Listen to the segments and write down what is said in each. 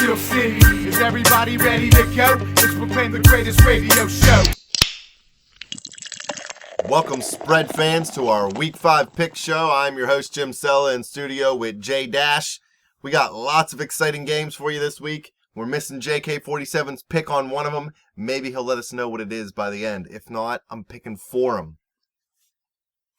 Steel City. Is everybody ready to go? It's proclaimed the greatest radio show. Welcome, spread fans, to our Week 5 pick show. I'm your host, Jim Sella, in studio with JDash. We got lots of exciting games for you this week. We're missing JK47's pick on one of them. Maybe he'll let us know what it is by the end. If not, I'm picking for him.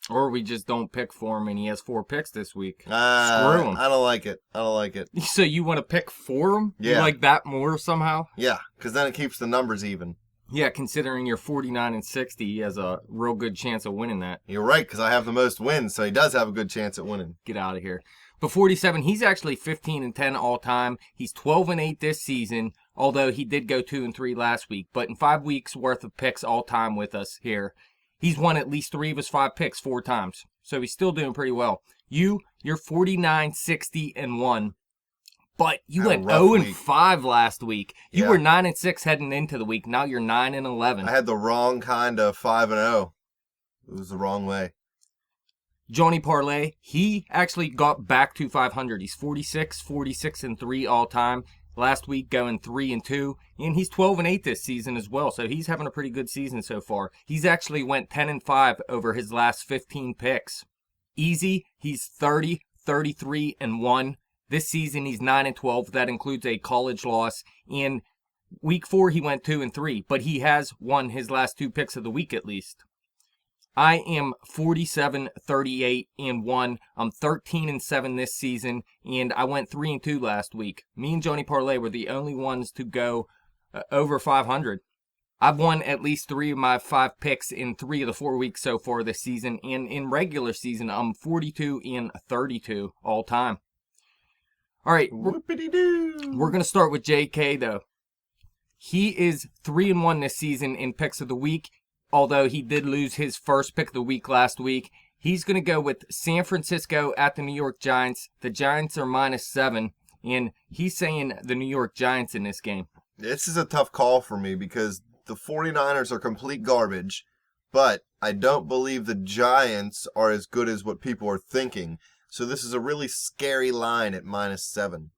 Or we just don't pick for him and he has 4 picks this week. Screw him. I don't like it. So you want to pick for him? Yeah. You like that more somehow? Yeah, because then it keeps the numbers even. Yeah, considering you're 49 and 60, he has a real good chance of winning that. You're right, because I have the most wins, so he does have a good chance at winning. Get out of here. But 47, he's actually 15 and 10 all time. He's 12 and 8 this season, although he did go 2 and 3 last week. But in 5 weeks worth of picks all time with us here, he's won at least 3 of his 5 picks 4 times. So he's still doing pretty well. You're 49, 60 and 1. But you went 0 and 5 last week. You were 9 and 6 heading into the week. Now you're 9 and 11. I had the wrong kind of 5 and 0. It was the wrong way. Johnny Parlay, he actually got back to 500. He's 46, 46 and 3 all time. Last week going 3 and 2, and he's 12 and 8 this season as well. So he's having a pretty good season so far. He's actually went 10 and 5 over his last 15 picks. Easy, he's 30, 33 and 1. This season, he's 9 and 12. That includes a college loss. In week 4, he went 2 and 3, but he has won his last 2 picks of the week at least. I am 47, 38 and 1. I'm 13 and 7 this season, and I went 3 and 2 last week. Me and Johnny Parlay were the only ones to go over 500. I've won at least 3 of my 5 picks in 3 of the 4 weeks so far this season, and in regular season, I'm 42 and 32 all time. All right, we're going to start with JK, though. He is 3 and 1 this season in picks of the week, although he did lose his first pick of the week last week. He's going to go with San Francisco at the New York Giants. The Giants are -7, and he's saying the New York Giants in this game. This is a tough call for me because the 49ers are complete garbage, but I don't believe the Giants are as good as what people are thinking. So this is a really scary line at -7.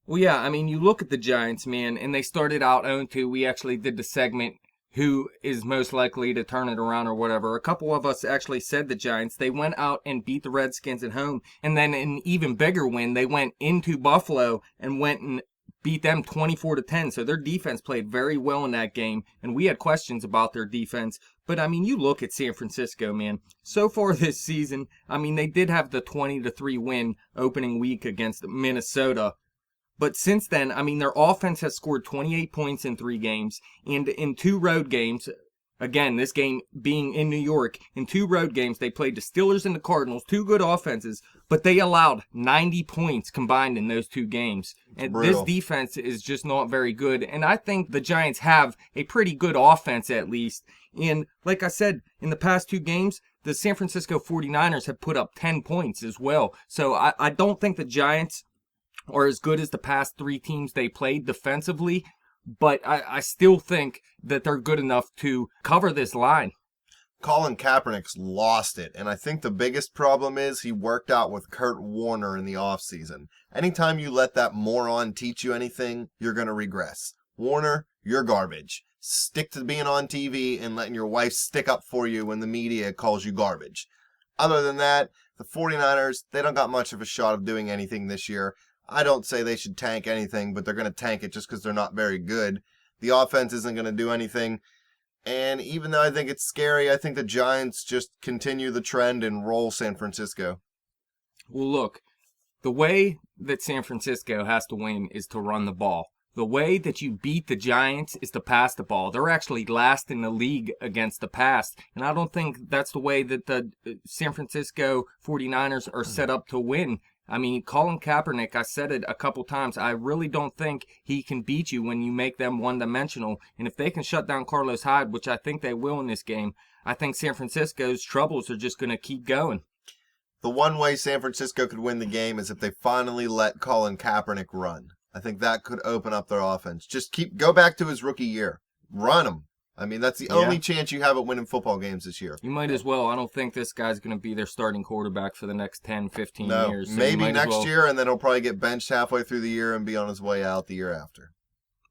Well, yeah, I mean, you look at the Giants, man, and they started out 0-2. We actually did the segment, who is most likely to turn it around or whatever. A couple of us actually said the Giants. They went out and beat the Redskins at home. And then an even bigger win, they went into Buffalo and went and beat them 24-10. So their defense played very well in that game. And we had questions about their defense. But, I mean, you look at San Francisco, man. So far this season, I mean, they did have the 20-3 win opening week against Minnesota. But since then, I mean, their offense has scored 28 points in 3 games. And in 2 road games, again, this game being in New York, in 2 road games, they played the Steelers and the Cardinals, 2 good offenses, but they allowed 90 points combined in those 2 games. And this defense is just not very good. And I think the Giants have a pretty good offense at least. And like I said, in the past 2 games, the San Francisco 49ers have put up 10 points as well. So I don't think the Giants are as good as the past 3 teams they played defensively, but I still think that they're good enough to cover this line. Colin Kaepernick's lost it, and I think the biggest problem is he worked out with Kurt Warner in the offseason. Anytime you let that moron teach you anything, you're going to regress. Warner, you're garbage. Stick to being on TV and letting your wife stick up for you when the media calls you garbage. Other than that, the 49ers, they don't got much of a shot of doing anything this year. I don't say they should tank anything, but they're going to tank it just because they're not very good. The offense isn't going to do anything. And even though I think it's scary, I think the Giants just continue the trend and roll San Francisco. Well, look, the way that San Francisco has to win is to run the ball. The way that you beat the Giants is to pass the ball. They're actually last in the league against the pass. And I don't think that's the way that the San Francisco 49ers are set up to win. I mean, Colin Kaepernick, I said it a couple times, I really don't think he can beat you when you make them one-dimensional. And if they can shut down Carlos Hyde, which I think they will in this game, I think San Francisco's troubles are just going to keep going. The one way San Francisco could win the game is if they finally let Colin Kaepernick run. I think that could open up their offense. Just go back to his rookie year. Run him. I mean, that's the only chance you have at winning football games this year. You might as well. I don't think this guy's going to be their starting quarterback for the next 10, 15 years. So maybe next year, and then he'll probably get benched halfway through the year and be on his way out the year after.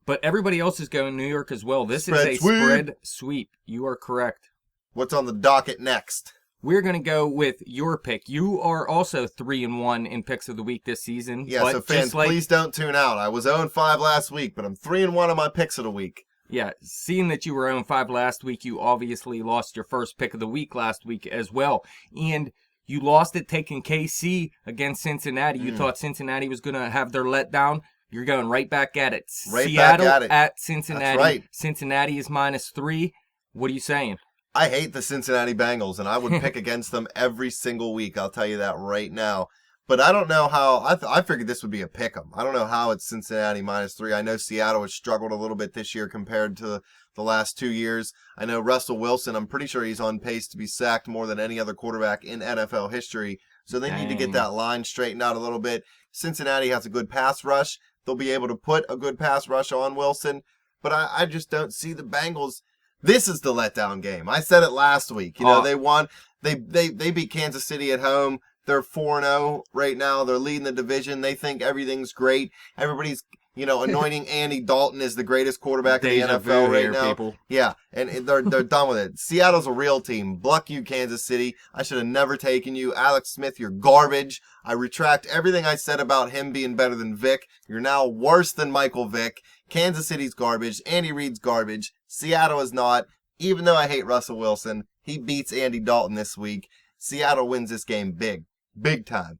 But everybody else is going New York as well. This is a spread sweep. You are correct. What's on the docket next? We're going to go with your pick. You are also 3-1 in picks of the week this season. Yeah, so fans, please don't tune out. I was 0-5 last week, but I'm 3-1 on my picks of the week. Yeah, seeing that you were 0-5 last week, you obviously lost your first pick of the week last week as well. And you lost it taking KC against Cincinnati. You thought Cincinnati was going to have their letdown. You're going right back at it. Seattle at Cincinnati. That's right. Cincinnati is -3. What are you saying? I hate the Cincinnati Bengals, and I would pick against them every single week. I'll tell you that right now. But I don't know how. I figured this would be a pick 'em. I don't know how it's Cincinnati -3. I know Seattle has struggled a little bit this year compared to the last 2 years. I know Russell Wilson, I'm pretty sure he's on pace to be sacked more than any other quarterback in NFL history. So they need to get that line straightened out a little bit. Cincinnati has a good pass rush. They'll be able to put a good pass rush on Wilson. But I just don't see the Bengals. This is the letdown game. I said it last week. You know, they won. They beat Kansas City at home. They're 4-0 right now. They're leading the division. They think everything's great. Everybody's, anointing Andy Dalton as the greatest quarterback in the NFL right now. People. Yeah, and they're done with it. Seattle's a real team. Bluck you, Kansas City. I should have never taken you. Alex Smith, you're garbage. I retract everything I said about him being better than Vic. You're now worse than Michael Vick. Kansas City's garbage. Andy Reid's garbage. Seattle is not. Even though I hate Russell Wilson, he beats Andy Dalton this week. Seattle wins this game big. Big time.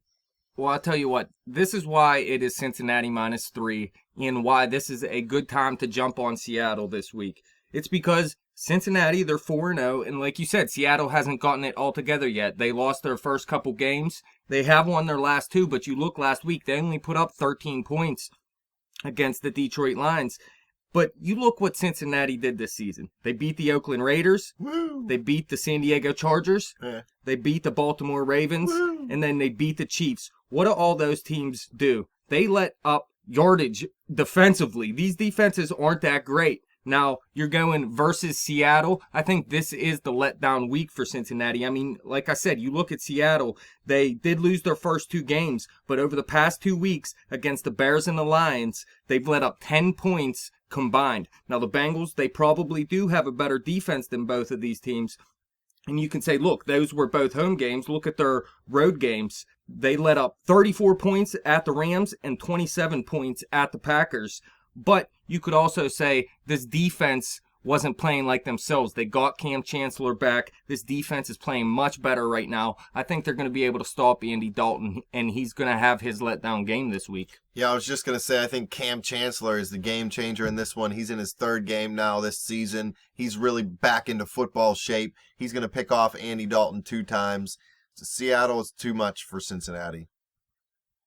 Well, I'll tell you what. This is why it is Cincinnati -3 and why this is a good time to jump on Seattle this week. It's because Cincinnati, they're 4-0, and like you said, Seattle hasn't gotten it all together yet. They lost their first couple games. They have won their last 2, but you look last week, they only put up 13 points against the Detroit Lions. But you look what Cincinnati did this season. They beat the Oakland Raiders. Woo! They beat the San Diego Chargers. Yeah. They beat the Baltimore Ravens. Woo! And then they beat the Chiefs. What do all those teams do? They let up yardage defensively. These defenses aren't that great. Now, you're going versus Seattle. I think this is the letdown week for Cincinnati. I mean, like I said, you look at Seattle. They did lose their first 2 games, but over the past 2 weeks against the Bears and the Lions, they've let up 10 points combined. Now, the Bengals, they probably do have a better defense than both of these teams. And you can say, look, those were both home games. Look at their road games. They let up 34 points at the Rams and 27 points at the Packers. But you could also say this defense wasn't playing like themselves. They got Cam Chancellor back. This defense is playing much better right now. I think they're going to be able to stop Andy Dalton, and he's going to have his letdown game this week. Yeah, I was just going to say, I think Cam Chancellor is the game changer in this one. He's in his 3rd game now this season. He's really back into football shape. He's going to pick off Andy Dalton 2 times. So Seattle is too much for Cincinnati.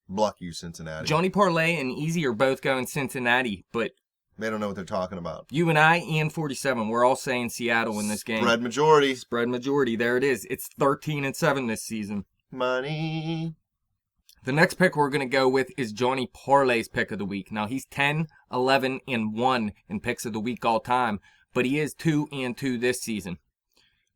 Bluck you, Cincinnati. Johnny Parlay and Easy are both going Cincinnati, but they don't know what they're talking about. You and I and 47, we're all saying Seattle in this game. Spread majority. Spread majority. There it is. It's 13-7 this season. Money. The next pick we're going to go with is Johnny Parlay's pick of the week. Now, he's 10-11-1 in picks of the week all time, but he is 2-2 this season.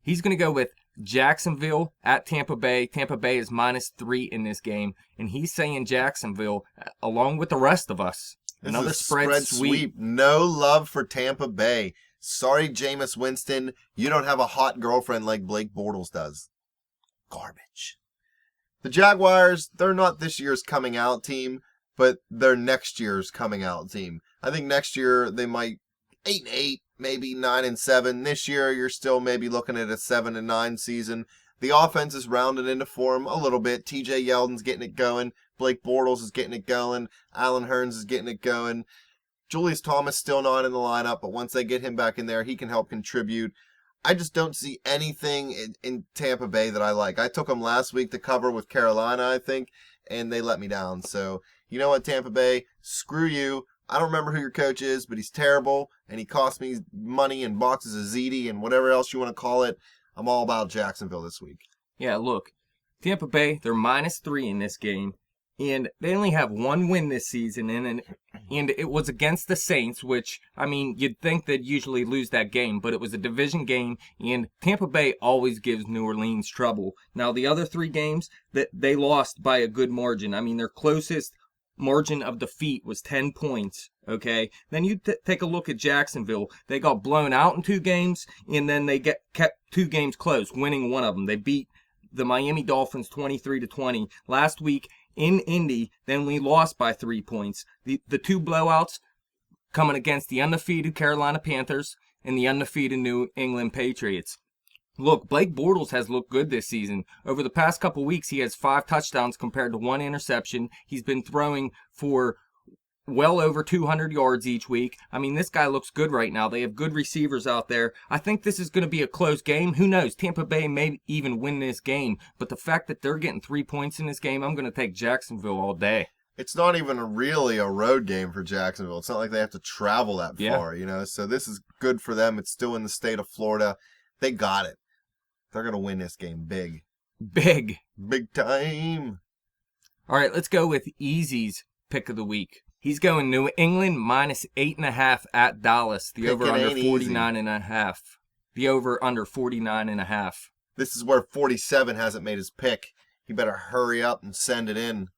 He's going to go with Jacksonville at Tampa Bay. Tampa Bay is -3 in this game, and he's saying Jacksonville, along with the rest of us. Another spread sweep. No love for Tampa Bay. Sorry, Jameis Winston. You don't have a hot girlfriend like Blake Bortles does. Garbage. The Jaguars, they're not this year's coming out team, but they're next year's coming out team. I think next year they might 8-8, maybe 9-7. This year you're still maybe looking at a 7-9 season. The offense is rounded into form a little bit. TJ Yeldon's getting it going. Blake Bortles is getting it going. Alan Hearns is getting it going. Julius Thomas still not in the lineup, but once they get him back in there, he can help contribute. I just don't see anything in Tampa Bay that I like. I took them last week to cover with Carolina, I think, and they let me down. So, you know what, Tampa Bay? Screw you. I don't remember who your coach is, but he's terrible, and he cost me money and boxes of ziti and whatever else you want to call it. I'm all about Jacksonville this week. Yeah, look, Tampa Bay, they're -3 in this game. And they only have one win this season, and it was against the Saints, which, I mean, you'd think they'd usually lose that game, but it was a division game, and Tampa Bay always gives New Orleans trouble. Now, the other 3 games, that they lost by a good margin. I mean, their closest margin of defeat was 10 points, okay? Then you take a look at Jacksonville. They got blown out in 2 games, and then they kept 2 games close, winning one of them. They beat the Miami Dolphins 23-20. Last week, in Indy, then we lost by 3 points. The 2 blowouts coming against the undefeated Carolina Panthers and the undefeated New England Patriots. Look, Blake Bortles has looked good this season. Over the past couple weeks, he has 5 touchdowns compared to 1 interception. He's been throwing for well over 200 yards each week. I mean, this guy looks good right now. They have good receivers out there. I think this is going to be a close game. Who knows? Tampa Bay may even win this game. But the fact that they're getting 3 points in this game, I'm going to take Jacksonville all day. It's not even really a road game for Jacksonville. It's not like they have to travel that far, So this is good for them. It's still in the state of Florida. They got it. They're going to win this game big. Big. Big time. All right, let's go with Easy's pick of the week. He's going New England minus 8.5 at Dallas. The over under 49.5. The over under 49.5. This is where 47 hasn't made his pick. He better hurry up and send it in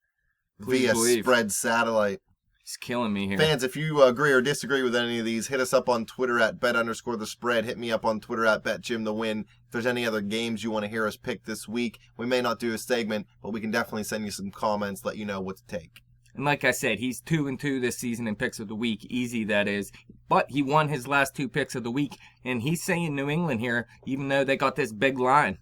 via spread satellite. He's killing me here. Fans, if you agree or disagree with any of these, hit us up on Twitter at bet_the_spread. Hit me up on Twitter at betjimthewin. If there's any other games you want to hear us pick this week, we may not do a segment, but we can definitely send you some comments, let you know what to take. And like I said, he's 2-2 this season in picks of the week. Easy, that is. But he won his last 2 picks of the week. And he's saying New England here, even though they got this big line.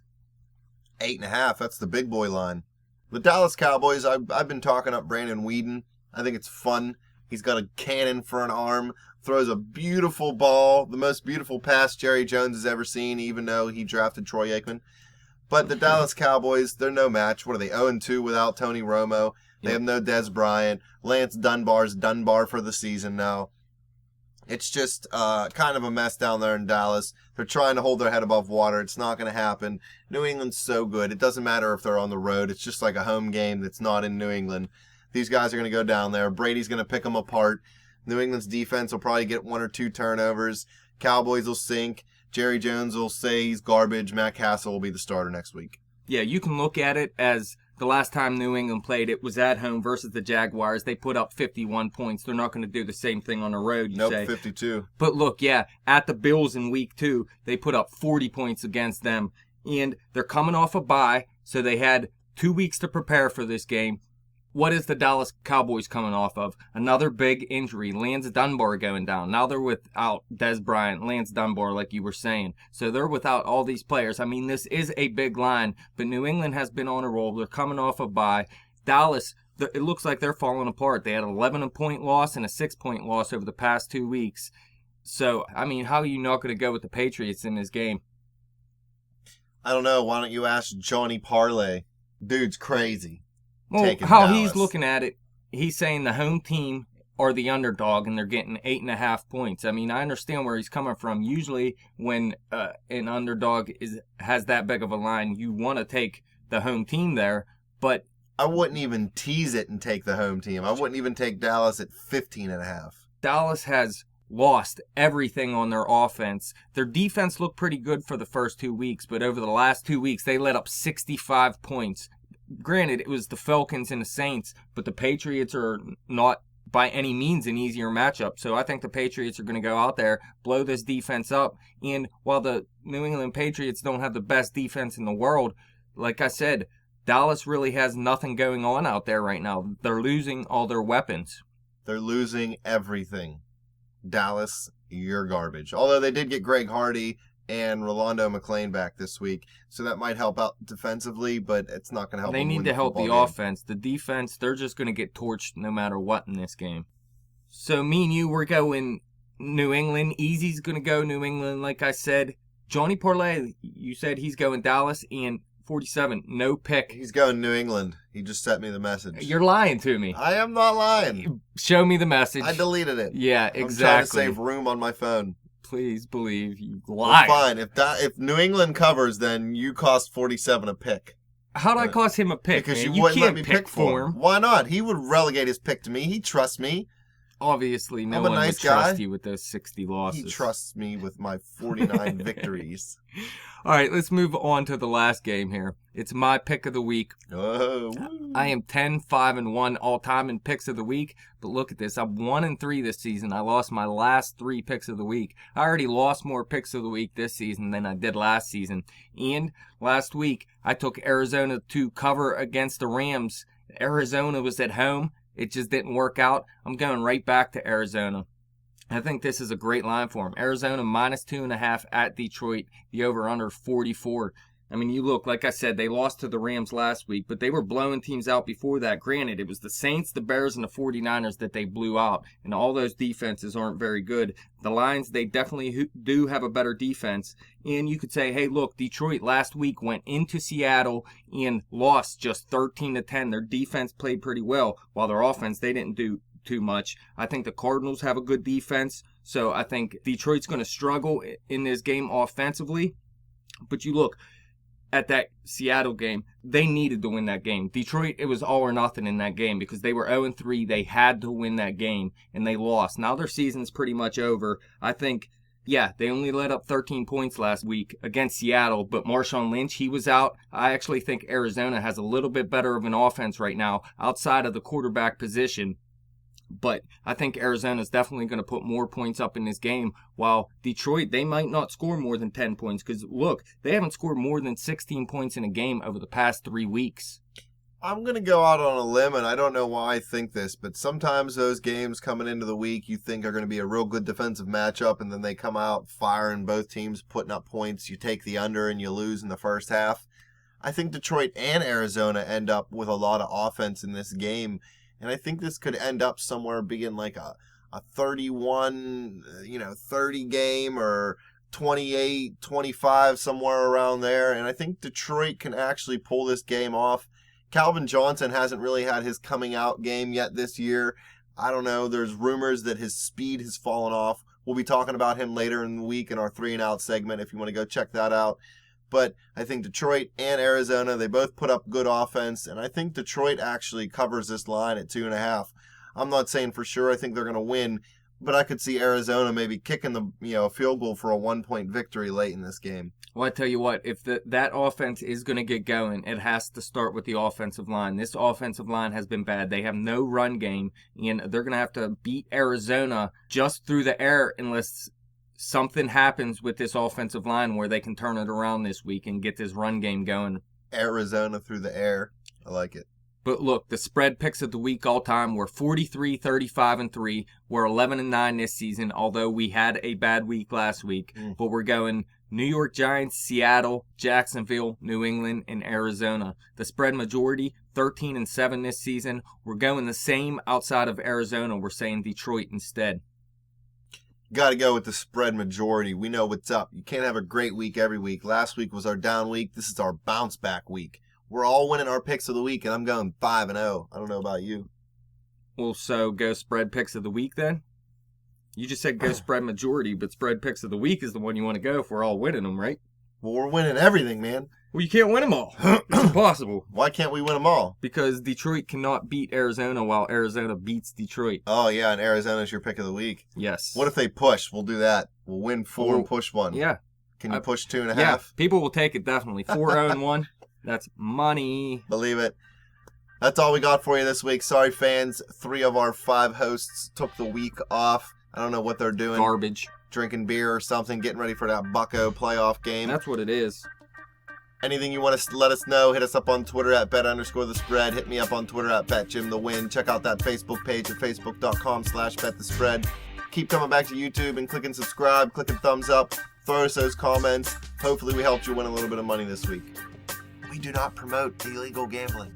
8.5, that's the big boy line. The Dallas Cowboys, I've been talking up Brandon Weeden. I think it's fun. He's got a cannon for an arm. Throws a beautiful ball. The most beautiful pass Jerry Jones has ever seen, even though he drafted Troy Aikman. But the Dallas Cowboys, they're no match. What are they, 0-2 without Tony Romo? They have no Dez Bryant. Lance Dunbar's Dunbar for the season now. It's just kind of a mess down there in Dallas. They're trying to hold their head above water. It's not going to happen. New England's so good. It doesn't matter if they're on the road. It's just like a home game that's not in New England. These guys are going to go down there. Brady's going to pick them apart. New England's defense will probably get 1 or 2 turnovers. Cowboys will sink. Jerry Jones will say he's garbage. Matt Castle will be the starter next week. Yeah, you can look at it as the last time New England played, it was at home versus the Jaguars. They put up 51 points. They're not going to do the same thing on the road, you say. 52. But look, yeah, at the Bills in week 2, they put up 40 points against them. And they're coming off a bye, so they had 2 weeks to prepare for this game. What is the Dallas Cowboys coming off of? Another big injury. Lance Dunbar going down. Now they're without Dez Bryant, Lance Dunbar, like you were saying. So they're without all these players. I mean, this is a big line, but New England has been on a roll. They're coming off a bye. Dallas, it looks like they're falling apart. They had an 11-point loss and a 6-point loss over the past 2 weeks. So, I mean, how are you not going to go with the Patriots in this game? I don't know. Why don't you ask Johnny Parlay? Dude's crazy. Well, how he's looking at it, he's saying the home team are the underdog and they're getting 8.5 points. I mean, I understand where he's coming from. Usually when an underdog has that big of a line, you want to take the home team there, but I wouldn't even tease it and take the home team. I wouldn't even take Dallas at 15.5. Dallas has lost everything on their offense. Their defense looked pretty good for the first 2 weeks, but over the last 2 weeks, they let up 65 points. Granted, it was the Falcons and the Saints, but the Patriots are not by any means an easier matchup. So I think the Patriots are going to go out there, blow this defense up. And while the New England Patriots don't have the best defense in the world, like I said, Dallas really has nothing going on out there right now. They're losing all their weapons. They're losing everything. Dallas, you're garbage. Although they did get Greg Hardy and Rolando McClain back this week, so that might help out defensively, but it's not going to help. They need to help the offense. The defense, they're just going to get torched no matter what in this game. So me and you, we're going New England. Easy's going to go New England, like I said. Johnny Parlay, you said he's going Dallas, and 47, no pick. He's going New England. He just sent me the message. You're lying to me. I am not lying. Show me the message. I deleted it. Yeah, exactly. I'm trying to save room on my phone. Please believe you lied. Well, fine. If New England covers, then you cost 47 a pick. How'd I cost him a pick, Because man? you wouldn't let can't me pick for him. him. Why not? He would relegate his pick to me. He trusts me. Obviously, no I'm a one nice would trust guy. you with those 60 losses. He trusts me with my 49 victories. All right, let's move on to the last game here. It's my pick of the week. Oh, woo. I am 10-5-1 all time in picks of the week. But look at this. I'm 1-3 this season. I lost my last 3 picks of the week. I already lost more picks of the week this season than I did last season. And last week, I took Arizona to cover against the Rams. Arizona was at home. It just didn't work out. I'm going right back to Arizona. I think this is a great line for him. Arizona -2.5 at Detroit. The over-under 44. I mean, you look, like I said, they lost to the Rams last week, but they were blowing teams out before that. Granted, it was the Saints, the Bears, and the 49ers that they blew out, and all those defenses aren't very good. The Lions, they definitely do have a better defense, and you could say, hey, look, Detroit last week went into Seattle and lost just 13-10. Their defense played pretty well, while their offense, they didn't do too much. I think the Cardinals have a good defense, so I think Detroit's going to struggle in this game offensively, but you look at that Seattle game, they needed to win that game. Detroit, it was all or nothing in that game because they were 0-3. They had to win that game, and they lost. Now their season's pretty much over. I think, yeah, they only let up 13 points last week against Seattle, but Marshawn Lynch, he was out. I actually think Arizona has a little bit better of an offense right now outside of the quarterback position. But I think Arizona's definitely going to put more points up in this game, while Detroit, they might not score more than 10 points. Because, look, they haven't scored more than 16 points in a game over the past 3 weeks. I'm going to go out on a limb, and I don't know why I think this, but sometimes those games coming into the week you think are going to be a real good defensive matchup, and then they come out firing both teams, putting up points. You take the under, and you lose in the first half. I think Detroit and Arizona end up with a lot of offense in this game. And I think this could end up somewhere being like a 31, 30 game or 28, 25, somewhere around there. And I think Detroit can actually pull this game off. Calvin Johnson hasn't really had his coming out game yet this year. I don't know. There's rumors that his speed has fallen off. We'll be talking about him later in the week in our 3 and Out segment if you want to go check that out. But I think Detroit and Arizona, they both put up good offense, and I think Detroit actually covers this line at 2.5. I'm not saying for sure I think they're going to win, but I could see Arizona maybe kicking the field goal for a 1-point victory late in this game. Well, I tell you what, if that offense is going to get going, it has to start with the offensive line. This offensive line has been bad. They have no run game, and they're going to have to beat Arizona just through the air unless something happens with this offensive line where they can turn it around this week and get this run game going. Arizona through the air. I like it. But look, the spread picks of the week all time were 43, 35, and 3. We're 11-9 this season, although we had a bad week last week. But we're going New York Giants, Seattle, Jacksonville, New England, and Arizona. The spread majority, 13-7 this season. We're going the same outside of Arizona. We're saying Detroit instead. Got to go with the spread majority. We know what's up. You can't have a great week every week. Last week was our down week. This is our bounce back week. We're all winning our picks of the week, and I'm going 5-0. I don't know about you. Well, so go spread picks of the week then? You just said go spread majority, but spread picks of the week is the one you want to go if we're all winning them, right? Well, we're winning everything, man. Well, you can't win them all. It's impossible. Why can't we win them all? Because Detroit cannot beat Arizona while Arizona beats Detroit. Oh, yeah, and Arizona's your pick of the week. Yes. What if they push? We'll do that. We'll win 4 and push 1. Yeah. Can you push 2.5? Yeah, people will take it definitely. 4-0-1. That's money. Believe it. That's all we got for you this week. Sorry, fans. 3 of our 5 hosts took the week off. I don't know what they're doing. Garbage. Drinking beer or something, getting ready for that Bucko playoff game. That's what it is. Anything you want to let us know, hit us up on Twitter at bet_the_spread. Hit me up on Twitter at betjimthewin. Check out that Facebook page at facebook.com/betthespread. Keep coming back to YouTube and clicking subscribe, clicking thumbs up. Throw us those comments. Hopefully we helped you win a little bit of money this week. We do not promote illegal gambling.